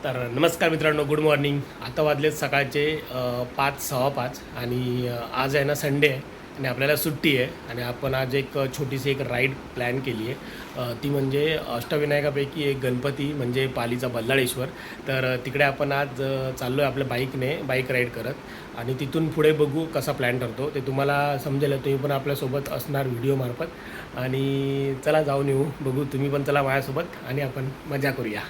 तर नमस्कार मित्रांनो, गुड मॉर्निंग. आता वाजलेत सकाळचे 5:15 आणि आज आहे ना संडे आहे आणि आपल्याला सुट्टी आहे आणि आपण आज एक छोटीशी एक राईड प्लॅन केली आहे. ती म्हणजे अष्टविनायकापैकी एक गणपती म्हणजे पालीचा बल्लाळेश्वर. तर तिकडे आपण आज चाललो आहे आपल्या बाईक राईड करत आणि तिथून पुढे बघू कसा प्लॅन ठरतो ते तुम्हाला समजेल. तुम्ही पण आपल्यासोबत असणार व्हिडिओमार्फत आणि चला जाऊन येऊ, बघू. तुम्ही पण चला माझ्यासोबत आणि आपण मजा करूया.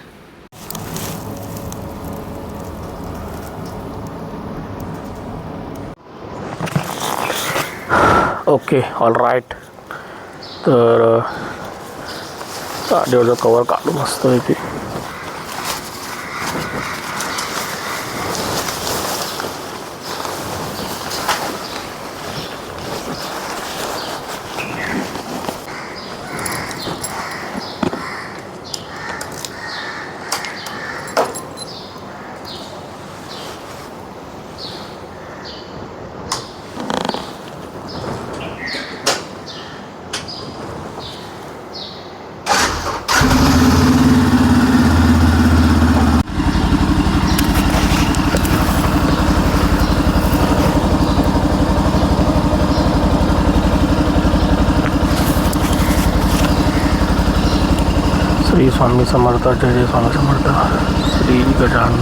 Okay, all right. तर गाडीवरचं कवर काढू मस्त पैकी. श्री स्वामी समर्थ, जय जय स्वामी समर्थ. श्री गजानन.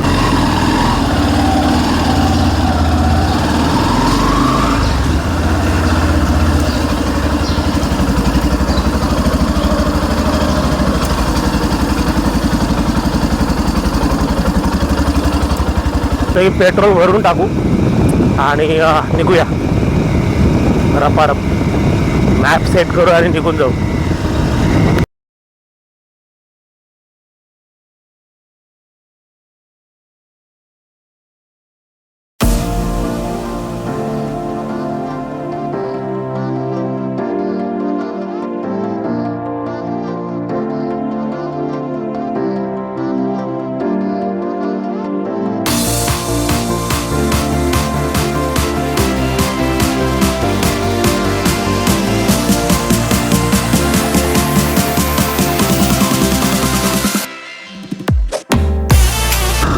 तर पेट्रोल भरून टाकू आणि निघूया. रपारप मॅप सेट करू आणि निघून जाऊ.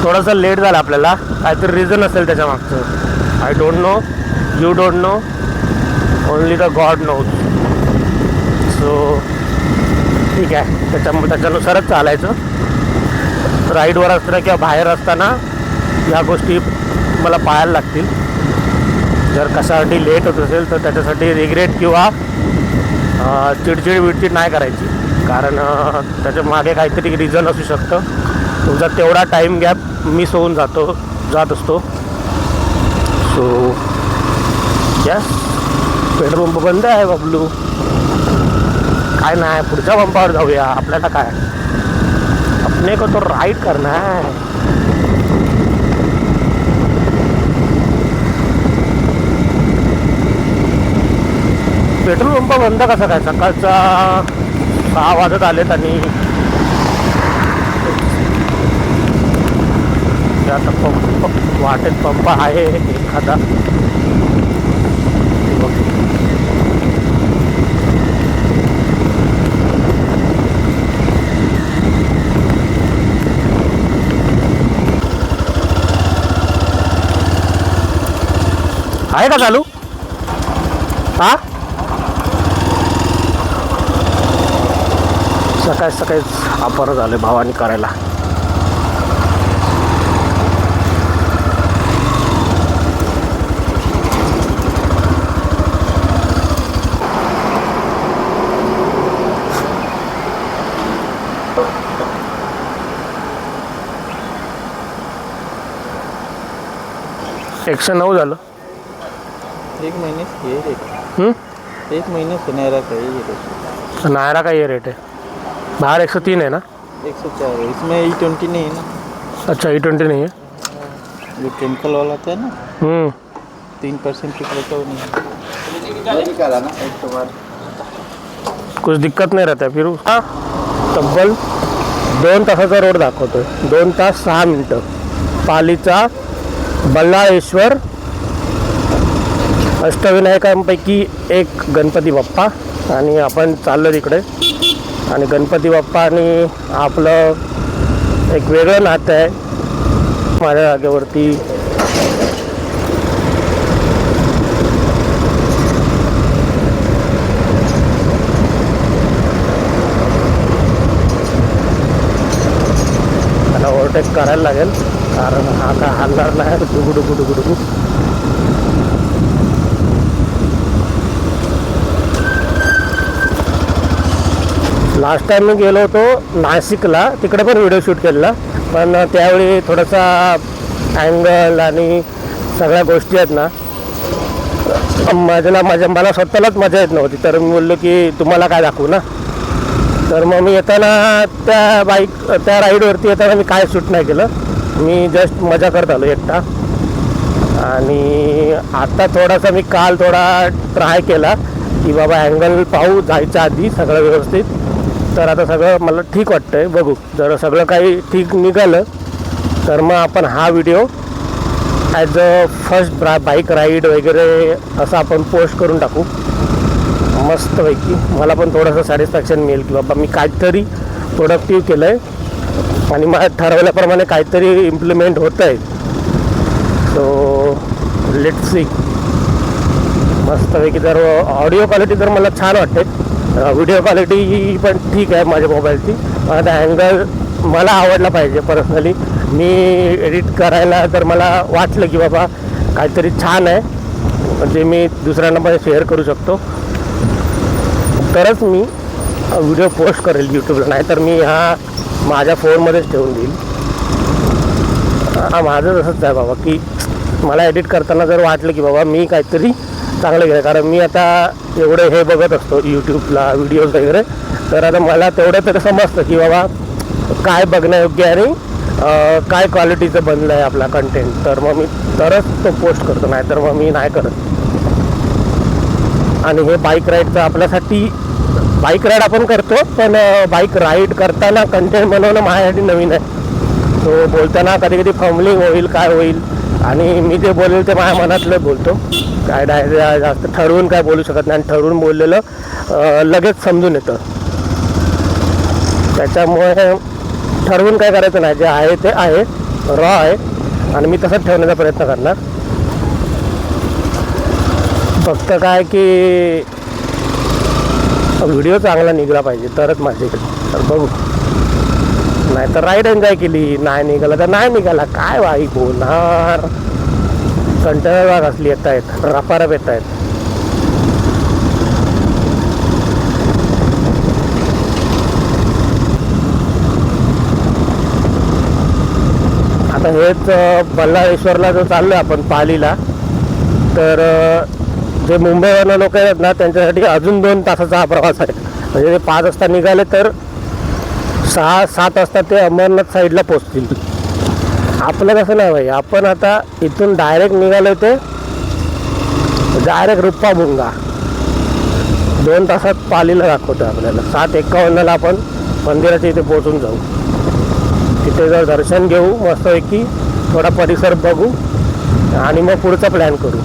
थोडंसं लेट झालं आपल्याला, काहीतरी रिझन असेल त्याच्या मागचं. I don't know, you don't know, only the God knows. So ठीक आहे, त्याच्यानुसारच चालायचं. राईडवर असताना किंवा बाहेर असताना ह्या गोष्टी मला पाहायला लागतील. जर कशासाठी लेट होत असेल तर त्याच्यासाठी रिग्रेट किंवा चिडचिड नाही करायची, कारण त्याच्या मागे काहीतरी रिझन असू शकतं. तुमचा तेवढा टाईम गॅप मिस होऊन जात असतो. सो यस, पेट्रोल पंप बंद आहे बबलू. काय नाही, पुढच्या पंपावर जाऊया. आपल्याला काय, अपने को तो राईड करना है. पेट्रोल पंप बंद कसा काय? सकाळचा 6 वाजत आलेत आणि आता पंप वाटेत पंप आहे एखादा. आहे का चालू? हा, सकाळीच आपण झाले भावानी करायला. एकशे 9 झालं. 1 महीने ये रेट. 1 महीने से नायरा का ये रेट. नायरा का ये रेट है. बाहर 103 है ना? 104 है. इसमें E20 नहीं है ना. अच्छा, E20 नहीं है. जो केमिकल वाला था ना, 3% की रहता वो नहीं निकाला ना एक तो बार. कुछ दिक्कत नहीं रहता फिर. हाँ, तब्बल 2 तासाचा रोड दाखवतोय. 2 तास 6 मिनटं. पालीचा बल्लाळेश्वर, अष्टविनायकांपैकी एक गणपती बाप्पा. आणि आपण चाललो तिकडे. आणि गणपती बाप्पा आणि आपलं एक वेगळं नातं आहे. माझ्या जागेवरती त्याला ओव्हरटेक करायला लागेल, कारण हा काय हलणार नाही. डुगुडुगुडुगुडुगु. लास्ट टाइम मी गेलो होतो नाशिकला, तिकडे पण व्हिडिओ शूट केलेला, पण त्यावेळी थोडासा अँगल आणि सगळ्या गोष्टी आहेत ना मला स्वतःलाच मजा येत नव्हती. तर मी बोललो की तुम्हाला काय दाखवू ना. तर मग मी येताना त्या राईडवरती येताना मी काय शूट नाही केलं, मी जस्ट मजा करत आलो एकटा. आणि आता थोडासा मी काल थोडा ट्राय केला की बाबा अँगल पाहू जायच्या आधी सगळं व्यवस्थित. तर आता सगळं मला ठीक वाटतं आहे. बघू, जर सगळं काही ठीक निघालं तर मग आपण हा video as a first bike ride वगैरे असं आपण पोस्ट करून टाकू मस्तपैकी. मला पण थोडंसं सॅटिस्फॅक्शन मिळेल की बाबा मी काहीतरी प्रोडक्टिव्ह केलं आहे आणि मला ठरवल्याप्रमाणे काहीतरी इम्प्लिमेंट होतं आहे. So let's see. मस्तपैकी. तर ऑडिओ क्वालिटी तर मला छान वाटते, व्हिडिओ क्वालिटी पण ठीक आहे माझ्या मोबाईलची. आता अँगल मला आवडला पाहिजे पर्सनली. मी एडिट करायला तर मला वाटलं की बाबा काहीतरी छान आहे, म्हणजे मी दुसऱ्यांना पण शेअर करू शकतो, तरच मी व्हिडिओ पोस्ट करेल यूट्यूबला. नाहीतर मी हा माझ्या फोनमध्येच ठेवून देईल. माझं तसंच आहे बाबा की मला एडिट करताना जर वाटलं की बाबा मी काहीतरी चांगलं केलं, कारण मी आता एवढे हे बघत असतो यूट्यूबला व्हिडिओज वगैरे, तर आता मला तेवढं तरी समजतं की बाबा काय बघण्यायोग्य आणि काय क्वालिटीचं बनलं आहे आपला कंटेंट. तर मग मी तरच तो पोस्ट करतो, नाहीतर मग मी नाही करत. आणि हे बाईक राईडचं आपल्यासाठी, बाईक राईड आपण करतो, पण बाईक राईड करताना कंटेंट बनवणं माझ्यासाठी नवीन आहे. तो बोलताना कधी कधी फंबलिंग होईल, काय होईल, आणि मी जे बोलेल ते माझ्या मनातलं बोलतो. काय जास्त ठरवून काय बोलू शकत नाही, आणि ठरवून बोललेलं लगेच समजून येतं. त्याच्यामुळे ठरवून काय करायचं नाही, जे आहे ते आहे, रॉ आहे, आणि मी तसंच ठेवण्याचा प्रयत्न करणार. फक्त काय की व्हिडिओ चांगला निघाला पाहिजे तरच माझ्याकडे. तर बघू, नाही तर राईड एन्जॉय केली, नाही निघाला तर नाही निघाला, काय बाईक होणार. कंटेनर बाग असली येत आहेत, रपारप येत आहेत. आता हेच बल्लाळेश्वरला जो चाललो आहे आपण पालीला, तर जे मुंबईवरनं लोक आहेत ना त्यांच्यासाठी अजून 2 तासाचा हा प्रवास आहे. म्हणजे ते 5 वाजता निघाले तर 6-7 वाजता ते अमरनाथ साईडला पोचतील. आपलं कसं नाही भाई, आपण आता इथून डायरेक्ट निघालो ते डायरेक्ट रुप्पाभुंगा 2 तासात पालीला दाखवतो आपल्याला. 7:51ला आपण मंदिराच्या इथे पोचून जाऊ. तिथे जर दर्शन घेऊ मस्तपैकी, थोडा परिसर बघू आणि मग पुढचा प्लॅन करू.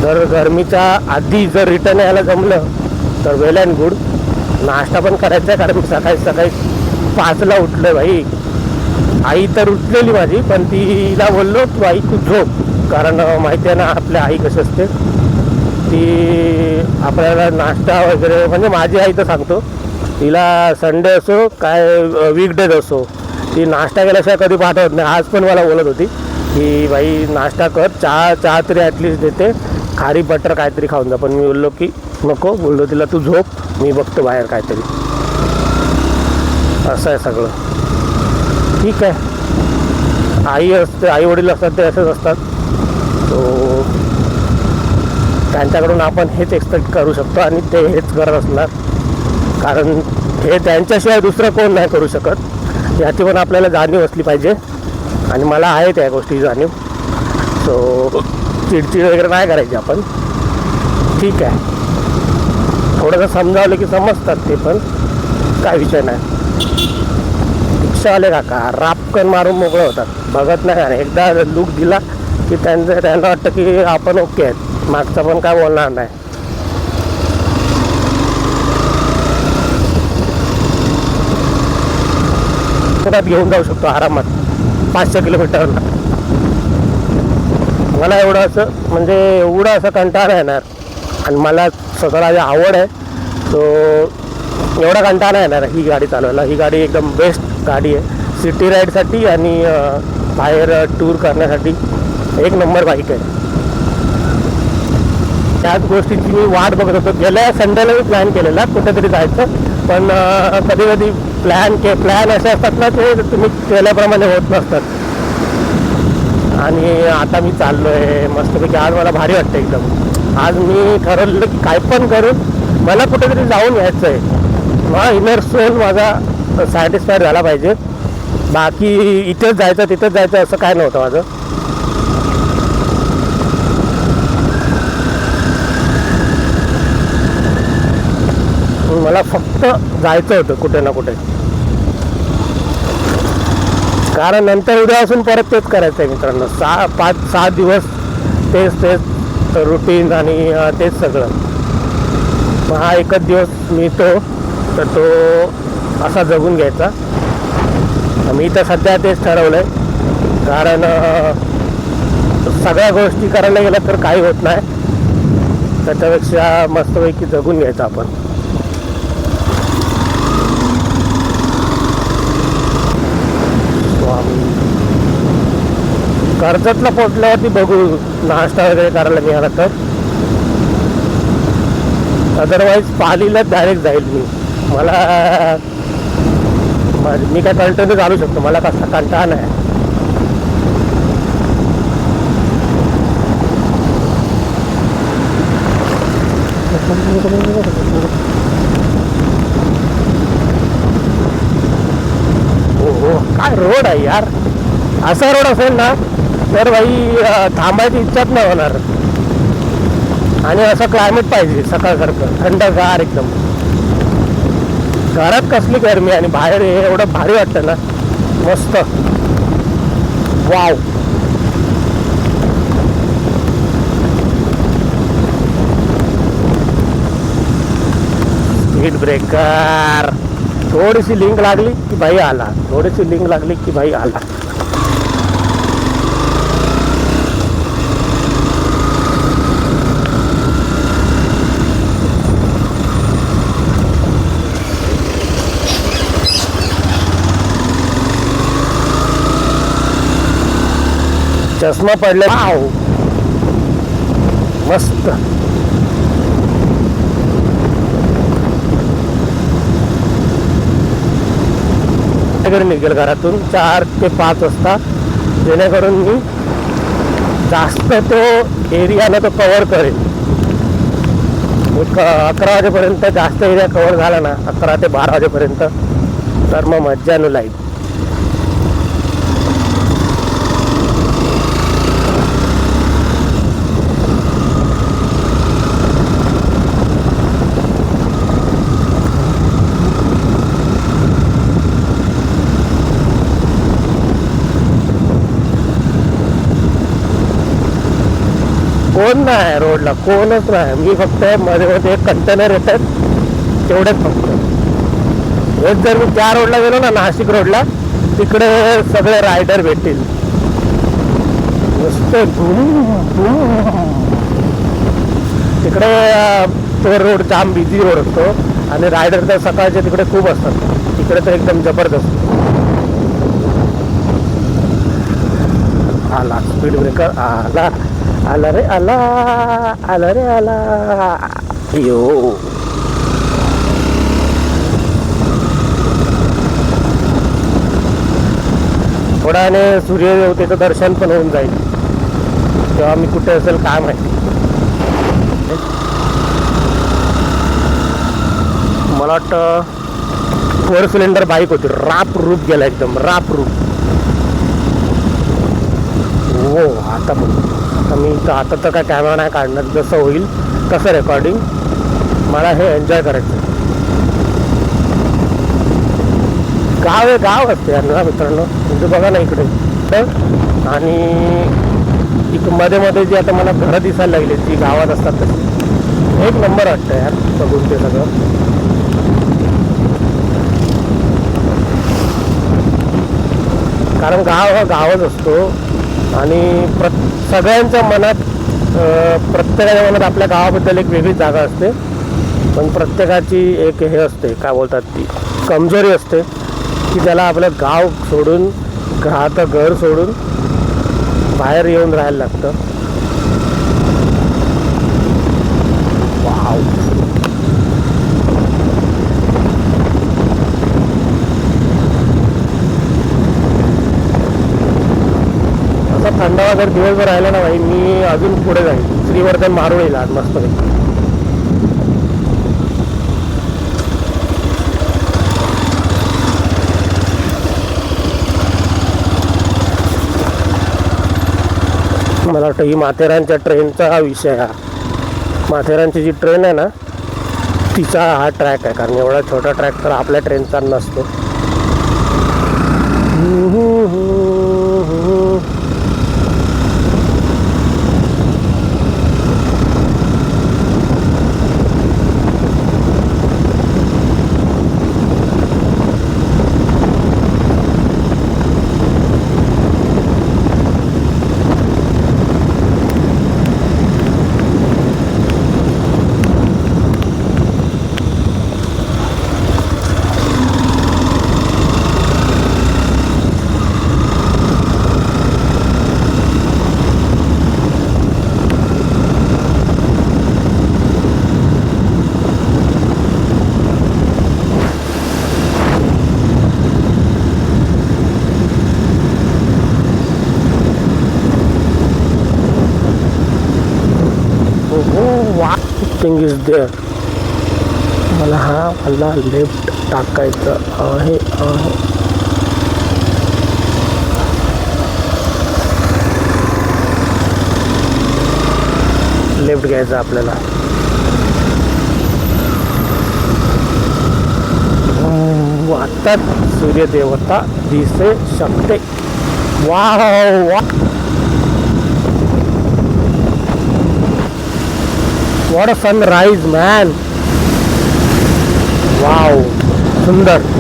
जर गरमीच्या आधी जर रिटर्न यायला जमलं तर वेल अँड गुड. नाश्ता पण करायचा आहे, कारण मी सकाळी 5ला उठलो आहे भाई. आई तर उठलेली माझी, पण तिला बोललो तू आई तू झोप, कारण माहिती आहे ना आपल्या आई कशी असते, ती आपल्याला नाश्ता वगैरे, म्हणजे माझी आई तर सांगतो तिला संडे असो काय वीकडेज असो, ती नाश्ता केल्याशिवाय कधी पाठवत नाही. आज पण मला बोलत होती की बाई नाश्ता कर, चहा तरी ॲटलिस्ट देते, खारी बटर काहीतरी खाऊन जा. पण मी बोललो की नको, बोललो तिला तू झोप, मी बघतो बाहेर काहीतरी. असं आहे सगळं. ठीक आहे, आई असते, आई वडील असतात ते असेच असतात. तो त्यांच्याकडून आपण हेच एक्सपेक्ट करू शकतो आणि ते हेच करत असणार, कारण हे त्यांच्याशिवाय दुसरं कोण नाही करू शकत. याची पण आपल्याला जाणीव असली पाहिजे, आणि मला आहे त्या गोष्टी जाणीव. सो चिडचिड वगैरे नाही करायची आपण. ठीक आहे, थोडंसं समजावलं की समजतात ते, पण काय विषय नाही. रिक्षावाले काका रापकन मारून मोकळं होतात, बघत नाही. आणि एकदा लूक दिला की त्यांना वाटतं की आपण ओके आहेत, मागचा पण काय बोलणार नाही. घेऊन जाऊ शकतो आरामात. 500 किलोमीटरला. मला एवढं असं म्हणजे एवढं असं कंटाळा येणार आणि मला स्वतःला जी आवड आहे तो एवढा कंटाळा येणार ही गाडी चालवायला. ही गाडी एकदम बेस्ट गाडी आहे सिटी राईडसाठी आणि बाहेर टूर करण्यासाठी एक नंबर बाईक आहे. त्याच गोष्टीची मी वाट बघत होतो. गेल्या संडेला मी प्लॅन केलेला कुठेतरी जायचं, पण कधी कधी प्लॅन असे असतात ना ते तुम्ही केल्याप्रमाणे होत नसतात. आणि आता मी चाललो आहे मस्तपैकी. आज मला भारी वाटतं एकदम. आज मी ठरवलं की काय पण करून मला कुठेतरी जाऊन यायचं आहे. मला इनर सोल माझा सॅटिस्फाईड झाला पाहिजे. बाकी इथेच जायचं तिथेच जायचं असं काय नव्हतं माझं. मला फक्त जायचं होतं कुठे ना कुठे, कारण नंतर उद्यापासून परत तेच करायचं आहे मित्रांनो. 5-6 दिवस तेच रुटीन आणि तेच सगळं. मग हा एकच दिवस मिळतो तर तो असा जगून घ्यायचा. मी तर सध्या तेच ठरवलं आहे, कारण सगळ्या गोष्टी करायला गेल्या तर काही होत नाही. त्याच्यापेक्षा मस्तपैकी जगून घ्यायचं आपण. कर्जतला पोचल्यावरती बघू नाश्ता वगैरे करायला मिळाला तर. अदरवाईज पालीलाच डायरेक्ट जाईल मी. मी काय कंटिन्यू चालू शकतो, मला कसा कंटाळा नाही. हो काय रोड आहे यार. असा रोड असेल ना तर भाई थांबायची इच्छाच नाही होणार. आणि असं क्लायमेट पाहिजे सकाळसारखं थंडगार एकदम. घरात कसली गरमी आणि बाहेर एवढं भारी वाटतं ना, मस्त. वाव. Speed breaker. थोडीशी लिंक लागली की भाई आला, थोडीशी लिंक लागली की भाई आला. चष्मा पडले. वाव मस्त. निघेल घरातून 4 ते 5 वाजता, जेणेकरून मी जास्त तो एरिया ना तो कव्हर करेल. 11 वाजेपर्यंत जास्त एरिया कव्हर झाला ना, 11 ते 12 वाजेपर्यंत, तर मग मज्जा न लाईट. कोण नाही रोडला, कोणच नाही. मी फक्त मध्ये मध्ये एक कंटेनर येतात तेवढेच फक्त. हेच जर मी त्या रोडला गेलो ना, नाशिक रोडला, तिकडे सगळे रायडर भेटतील. नुसते तिकडे तो रोड जाम बिझी रोड असतो आणि रायडर तर सकाळचे तिकडे खूप असतात. तिकडे तर एकदम जबरदस्त. आला स्पीड ब्रेकर, आला आला रे आला, आला रे आला. यो थोड्याने सूर्यदेवतेचं दर्शन पण होऊन जाईल. तेव्हा मी कुठे असेल काय माहिती. मला वाटतं 4 सिलेंडर बाईक होती. राप रूप गेला एकदम, राप रूप. हो आता बघ, आता तर काय कॅमेरा नाही काढणार. जसं होईल तसं रेकॉर्डिंग. मला हे एन्जॉय करायचं. गाव आहे, गाव असते यार ना मित्रांनो. म्हणजे बघा ना इकडे, आणि इकडं मध्ये मध्ये जी आता मला घरं दिसायला लागली जी गावात असतात तशी एक नंबर वाटतं यार बघून ते सगळं. कारण गाव हा गावच असतो आणि सगळ्यांच्या मनात प्रत्येकाच्या मनात आपल्या गावाबद्दल एक वेगळी जागा असते. पण प्रत्येकाची एक हे असते, काय बोलतात ती कमजोरी असते की त्याला आपलं गाव सोडून राहतं घर सोडून बाहेर येऊन राहायला लागतं. वाव. असा थंडावा जर दिवसभर राहिला ना भाई, मी अजून पुढे जाईल. श्रीवर्धन मारून येईल आज मस्तपैकी. मला वाटतं ही माथेरानच्या ट्रेनचा हा विषय हा. माथेरानची जी ट्रेन आहे ना तिचा हा ट्रॅक आहे, कारण एवढा छोटा ट्रॅक तर आपल्या ट्रेनचा नसतो. Thing is there. मला लेफ्ट टाकायचं आहे. लेफ्ट घ्यायचं आपल्याला. आता सूर्यदेवता दिसे शकते. वाव वा. What a sunrise, man! Wow, सुंदर.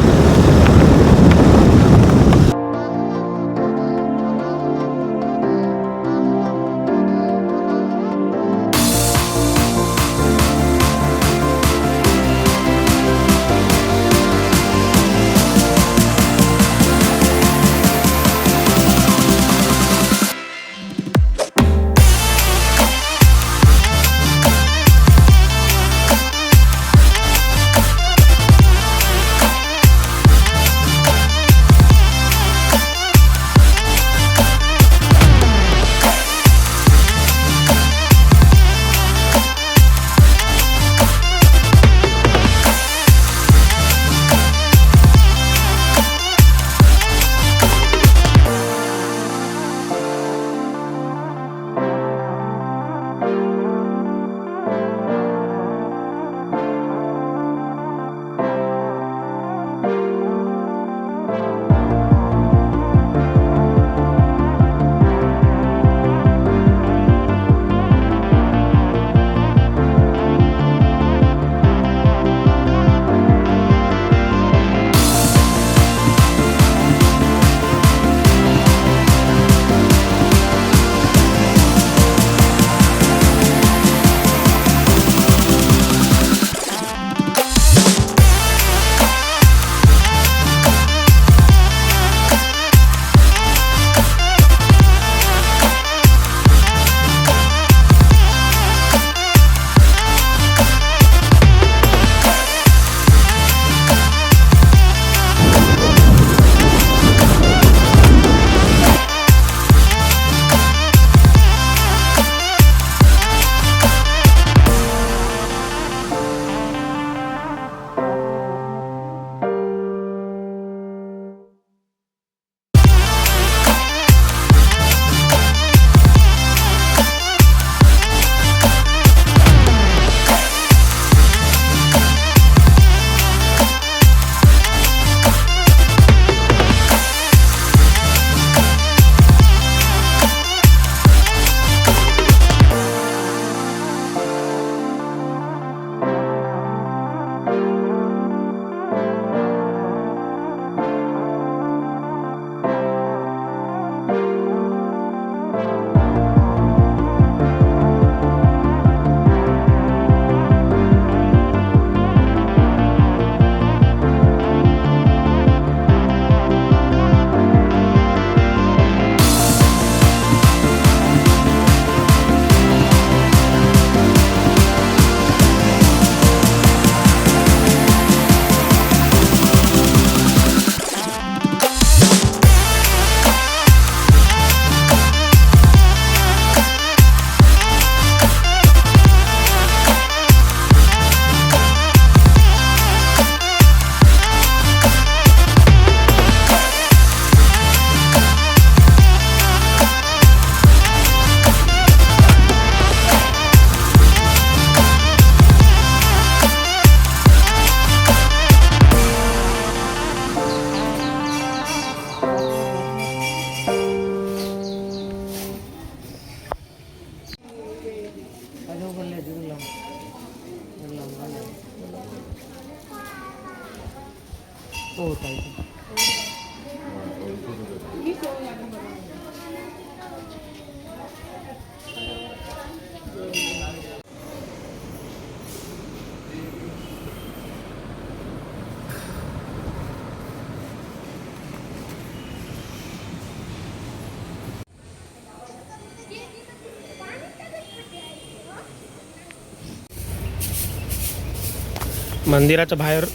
मंदिराच्या बाहेर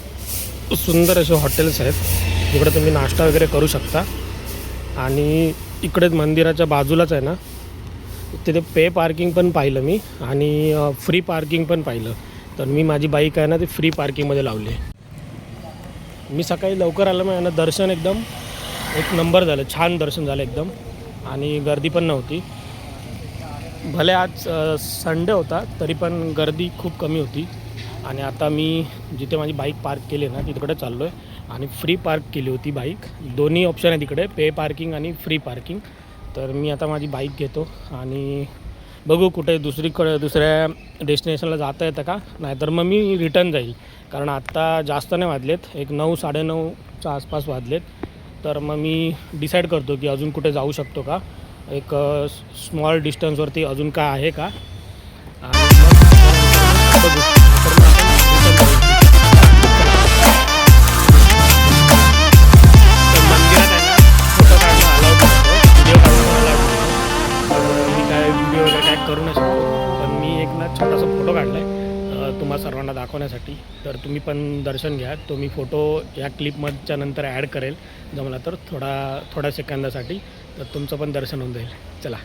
सुंदर असे हॉटेल्स आहेत, इकडे तुम्ही नाश्ता वगैरे करू शकता. आणि इकडे मंदिराच्या बाजूलाच आहे ना, तिथे पे पार्किंग पण पाहिलं मी आणि फ्री पार्किंग पण पाहिलं. तर मी माझी बाईक आहे ना ती फ्री पार्किंगमध्ये लावली आहे. मी सकाळी लवकर आलं मग ना, दर्शन एकदम एक नंबर झालं, छान दर्शन झालं एकदम. आणि गर्दी पण नव्हती. भले आज संडे होता तरी पण गर्दी खूप कमी होती. आणि आता मी जिथे माझी बाईक पार्क केली ना तिकडे चाललो आहे. आणि फ्री पार्क केली होती बाईक. दोन्ही ऑप्शन आहे तिकडे, पे पार्किंग आणि फ्री पार्किंग. तर मी आता माझी बाईक घेतो आणि बघू कुठे दुसऱ्या डेस्टिनेशनला जाता येतं का, नाहीतर मग मी रिटर्न जाईल. कारण आत्ता जास्त नाही वाजलेत, एक 9-9:30च्या आसपास वाजलेत. तर मग मी डिसाईड करतो की अजून कुठे जाऊ शकतो का, एक स्मॉल डिस्टन्सवरती अजून काय आहे का, आणि मग बघू. तर मग आपण return जाऊ. तर मंदिरात आहे ना फोटो काढणं अलाउड नसतो, व्हिडिओ काढणं अलाउड नसतो. तर मी काय व्हिडिओ वगैरे काय करू नाही शकतो. पण मी एक ना छोटासा फोटो काढला आहे तुम्हा सर्वांना दाखवण्यासाठी. तर तुम्ही पण दर्शन घ्या. तो मी फोटो या क्लिपमधच्या नंतर ॲड करेल जमला तर थोड्या सेकंदासाठी. तर तुमचं पण दर्शन होऊन जाईल. चला.